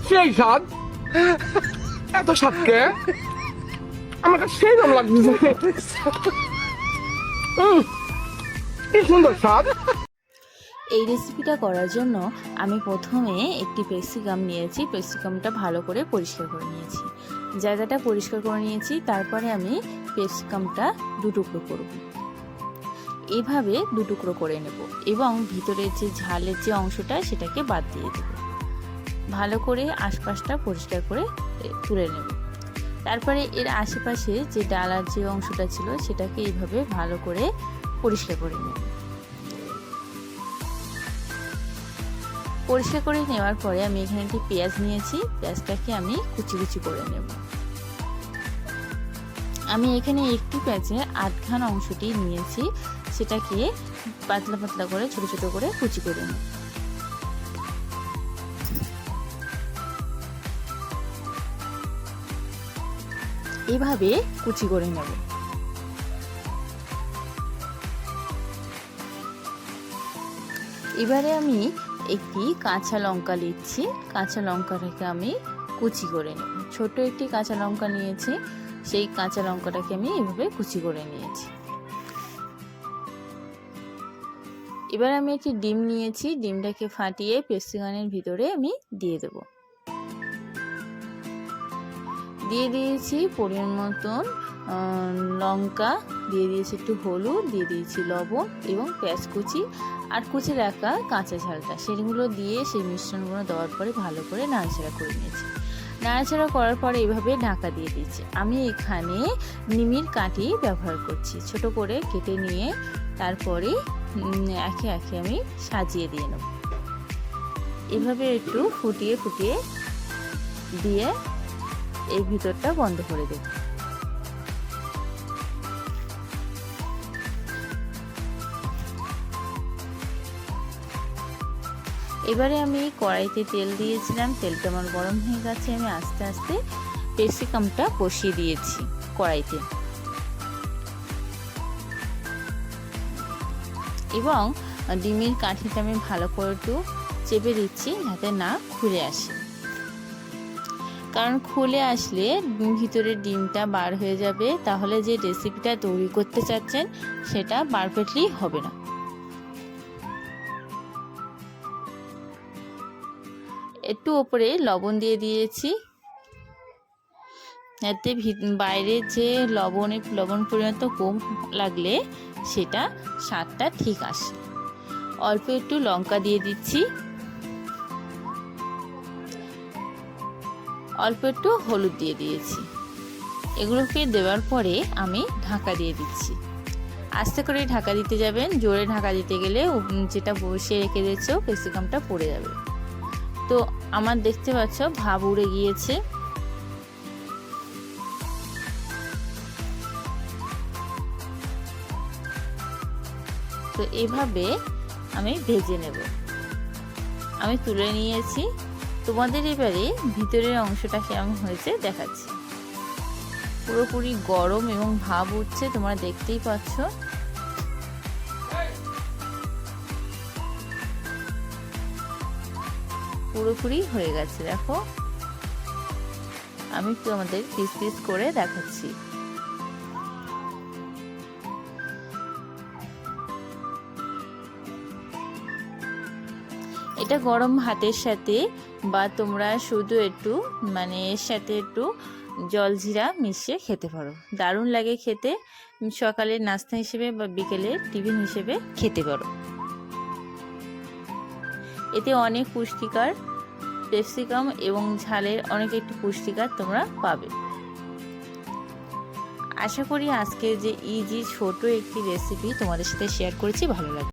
সেই স্বাদ, এত স্বাদকে আমার কাছে সেই রকম লাগছে। কি সুন্দর স্বাদ। এই রেসিপিটা করার জন্য আমি প্রথমে একটি পেপসিকাম নিয়েছি। পেপসিকামটা ভালো করে পরিষ্কার করে নিয়েছি, জায়গাটা পরিষ্কার করে নিয়েছি। তারপরে আমি পেপসিকামটা দুটুকরো করব, এভাবে দুটুকরো করে নেব এবং ভিতরের যে ঝালের যে অংশটা সেটাকে বাদ দিয়ে দেব। ভালো করে আশপাশটা পরিষ্কার করে তুলে নেব। তারপরে এর আশেপাশে যে ডালার যে অংশটা ছিল সেটাকে এইভাবে ভালো করে পরিষ্কার করে নেব। পরিষ্কার করে নেওয়ার পরে আমি এখানে একটি পেঁয়াজ নিয়েছি, পেঁয়াজটাকে আমি কুচি কুচি করে নেব। আমি এখানে একটি পেঁয়াজের আধখান অংশটি নিয়েছি, সেটাকে পাতলা পাতলা করে ছোট ছোট করে কুচি করে নেব। এভাবে কুচি করে নেব। এবারে আমি একটি কাঁচা লঙ্কা নিচ্ছি, কাঁচা লঙ্কাটাকে আমি কুচি করে নেব। ছোট একটি কাঁচা লঙ্কা নিয়েছি, সেই কাঁচা লঙ্কাটাকে আমি এভাবে কুচি করে নিয়েছি। এবার আমি একটি ডিম নিয়েছি, ডিমটাকে ফাটিয়ে পেপসিকামের ভিতরে আমি দিয়ে দেব। দিয়ে দিয়েছি পরিমাণ মতন লঙ্কা, দিয়ে দিয়েছি একটু হলুদ, দিয়ে দিয়েছি লবণ এবং পেঁয়াজ কুচি আর কুচি রাখা কাঁচা ঝালটা, সেগুলো দিয়ে সেই মিশ্রণগুলো দেওয়ার পরে ভালো করে নাড়াচাড়া করে নিয়েছি। নাড়াচাড়া করার পরে এইভাবে ঢাকা দিয়ে দিচ্ছি। আমি এখানে নিমের কাঠি ব্যবহার করছি, ছোট করে কেটে নিয়ে তারপরে একে একে আমি সাজিয়ে দিয়ে নেব। এভাবে একটু ফুটিয়ে ফুটিয়ে দিয়ে এই ভিতরটা বন্ধ করে দেব। এবারে আমি কড়াইতে তেল দিয়েছিলাম, তেলটা আমার গরম হয়ে গেছে। আমি আস্তে আস্তে পেপসিকামটা কষিয়ে দিয়েছি কড়াইতে এবং ডিমের কাঠিটা আমি ভালো করে একটু চেপে দিচ্ছি যাতে না খুলে আসে, কারণ খুলে আসলে ভিতরে ডিমটা বার হয়ে যাবে, তাহলে যে রেসিপিটা তৈরি করতে চাচ্ছেন সেটা পারফেক্টলি হবে না। একটু ওপরে লবণ দিয়ে দিয়েছি, যাতে বাইরে যে লবণ পরিমাণ তো কম লাগলে সেটা স্বাদটা ঠিক আসে। অল্প একটু লঙ্কা দিয়ে দিচ্ছি, অল্প একটু হলুদ দিয়ে দিয়েছি। এগুলোকে দেওয়ার পরে আমি ঢাকা দিয়ে দিচ্ছি। আস্তে করে ঢাকা দিতে যাবেন, জোরে ঢাকা দিতে গেলে যেটা বসিয়ে রেখে দিয়েছো ক্যাপসিকামটা পড়ে যাবে। তো আমার দেখতে পাচ্ছ ভাব উড়ে গিয়েছে। তো এভাবে আমি ভেজে নেব। আমি তুলে নিয়েছি, তোমাদের এবারে ভিতরের অংশটা কেমন হয়েছে দেখাচ্ছি। পুরোপুরি গরম এবং ভাব উঠছে, তোমরা দেখতেই পাচ্ছ। পুরোপুরি হয়ে গেছে, দেখো। আমি তোমাদের পিস পিস করে দেখাচ্ছি। এটা গরম ভাতের সাথে বা তোমরা শুধু একটু এর সাথে একটু জলজিরা মিশিয়ে খেতে পারো, দারুণ লাগে খেতে। সকালের নাস্তা হিসেবে বা বিকেলের টিফিন হিসেবে খেতে পারো। এতে অনেক পুষ্টিকর ক্যাপসিকাম এবং ঝালের অনেক একটি পুষ্টিকর তোমরা পাবে। আশা করি আজকে যে ইজি ছোট একটি রেসিপি তোমাদের সাথে শেয়ার করেছি ভালো লাগবে।